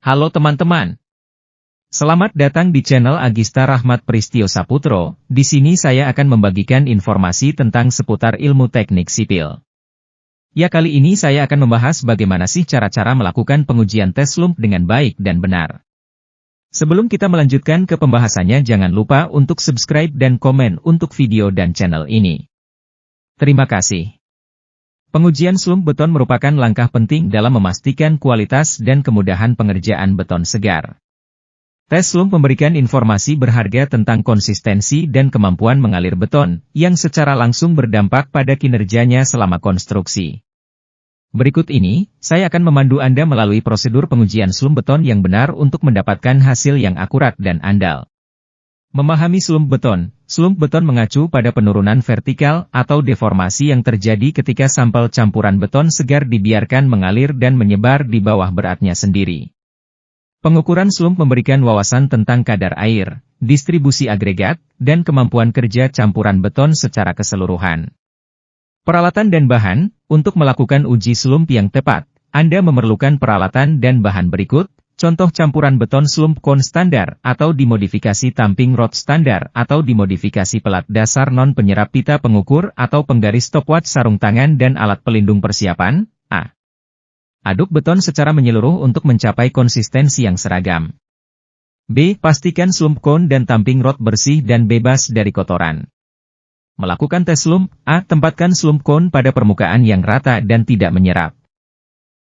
Halo teman-teman. Selamat datang di channel Agista Rahmat Pristio Saputro. Di sini saya akan membagikan informasi tentang seputar ilmu teknik sipil. Ya, kali ini saya akan membahas bagaimana sih cara-cara melakukan pengujian tes SLUMP dengan baik dan benar. Sebelum kita melanjutkan ke pembahasannya, jangan lupa untuk subscribe dan komen untuk video dan channel ini. Terima kasih. Pengujian SLUMP beton merupakan langkah penting dalam memastikan kualitas dan kemudahan pengerjaan beton segar. Tes SLUMP memberikan informasi berharga tentang konsistensi dan kemampuan mengalir beton, yang secara langsung berdampak pada kinerjanya selama konstruksi. Berikut ini, saya akan memandu Anda melalui prosedur pengujian SLUMP beton yang benar untuk mendapatkan hasil yang akurat dan andal. Memahami SLUMP beton. SLUMP beton mengacu pada penurunan vertikal atau deformasi yang terjadi ketika sampel campuran beton segar dibiarkan mengalir dan menyebar di bawah beratnya sendiri. Pengukuran SLUMP memberikan wawasan tentang kadar air, distribusi agregat, dan kemampuan kerja campuran beton secara keseluruhan. Peralatan dan bahan. Untuk melakukan uji SLUMP yang tepat, Anda memerlukan peralatan dan bahan berikut. Contoh campuran beton SLUMP kon standar atau dimodifikasi tamping rod standar atau dimodifikasi pelat dasar non-penyerap pita pengukur atau penggaris stopwatch sarung tangan dan alat pelindung persiapan. A. Aduk beton secara menyeluruh untuk mencapai konsistensi yang seragam. B. Pastikan SLUMP kon dan tamping rod bersih dan bebas dari kotoran. Melakukan tes SLUMP. A. Tempatkan SLUMP kon pada permukaan yang rata dan tidak menyerap.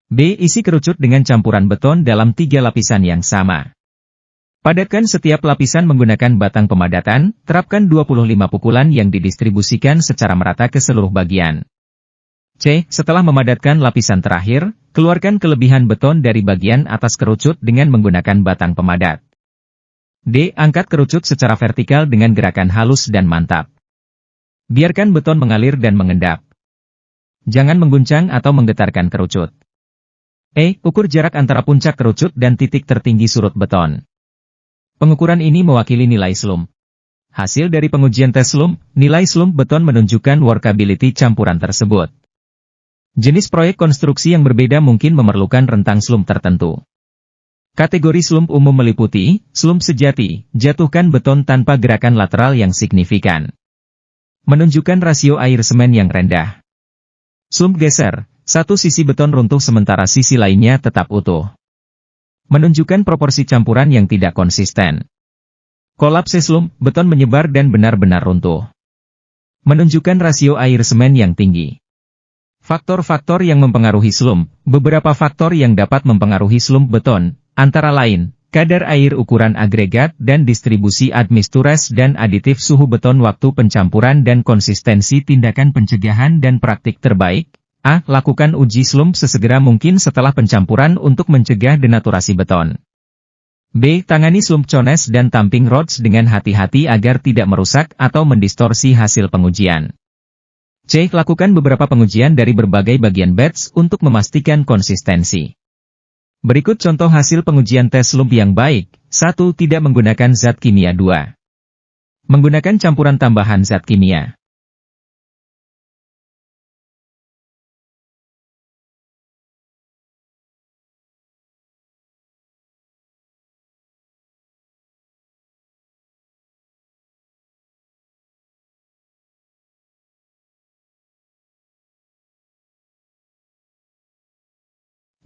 B. Isi kerucut dengan campuran beton dalam 3 lapisan yang sama. Padatkan setiap lapisan menggunakan batang pemadatan, terapkan 25 pukulan yang didistribusikan secara merata ke seluruh bagian. C. Setelah memadatkan lapisan terakhir, keluarkan kelebihan beton dari bagian atas kerucut dengan menggunakan batang pemadat. D. Angkat kerucut secara vertikal dengan gerakan halus dan mantap. Biarkan beton mengalir dan mengendap. Jangan mengguncang atau menggetarkan kerucut. E. Ukur jarak antara puncak kerucut dan titik tertinggi surut beton. Pengukuran ini mewakili nilai SLUMP. Hasil dari pengujian tes SLUMP, nilai SLUMP beton menunjukkan workability campuran tersebut. Jenis proyek konstruksi yang berbeda mungkin memerlukan rentang SLUMP tertentu. Kategori SLUMP umum meliputi, SLUMP sejati, jatuhkan beton tanpa gerakan lateral yang signifikan. Menunjukkan rasio air semen yang rendah. SLUMP geser. Satu sisi beton runtuh sementara sisi lainnya tetap utuh. Menunjukkan proporsi campuran yang tidak konsisten. Kolapse SLUMP, beton menyebar dan benar-benar runtuh. Menunjukkan rasio air semen yang tinggi. Faktor-faktor yang mempengaruhi SLUMP. Beberapa faktor yang dapat mempengaruhi SLUMP beton, antara lain, kadar air ukuran agregat dan distribusi admixtures dan aditif suhu beton waktu pencampuran dan konsistensi tindakan pencegahan dan praktik terbaik. A. Lakukan uji SLUMP sesegera mungkin setelah pencampuran untuk mencegah denaturasi beton. B. Tangani SLUMP cones dan tamping rods dengan hati-hati agar tidak merusak atau mendistorsi hasil pengujian. C. Lakukan beberapa pengujian dari berbagai bagian batch untuk memastikan konsistensi. Berikut contoh hasil pengujian tes SLUMP yang baik. 1. Tidak menggunakan zat kimia. 2. Menggunakan campuran tambahan zat kimia.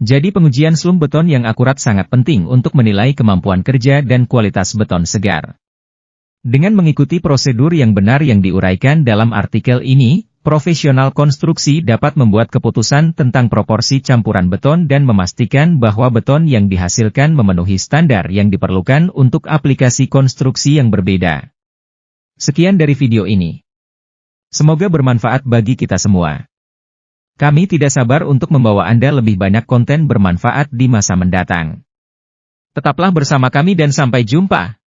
Jadi pengujian SLUMP beton yang akurat sangat penting untuk menilai kemampuan kerja dan kualitas beton segar. Dengan mengikuti prosedur yang benar yang diuraikan dalam artikel ini, profesional konstruksi dapat membuat keputusan tentang proporsi campuran beton dan memastikan bahwa beton yang dihasilkan memenuhi standar yang diperlukan untuk aplikasi konstruksi yang berbeda. Sekian dari video ini. Semoga bermanfaat bagi kita semua. Kami tidak sabar untuk membawa Anda lebih banyak konten bermanfaat di masa mendatang. Tetaplah bersama kami dan sampai jumpa.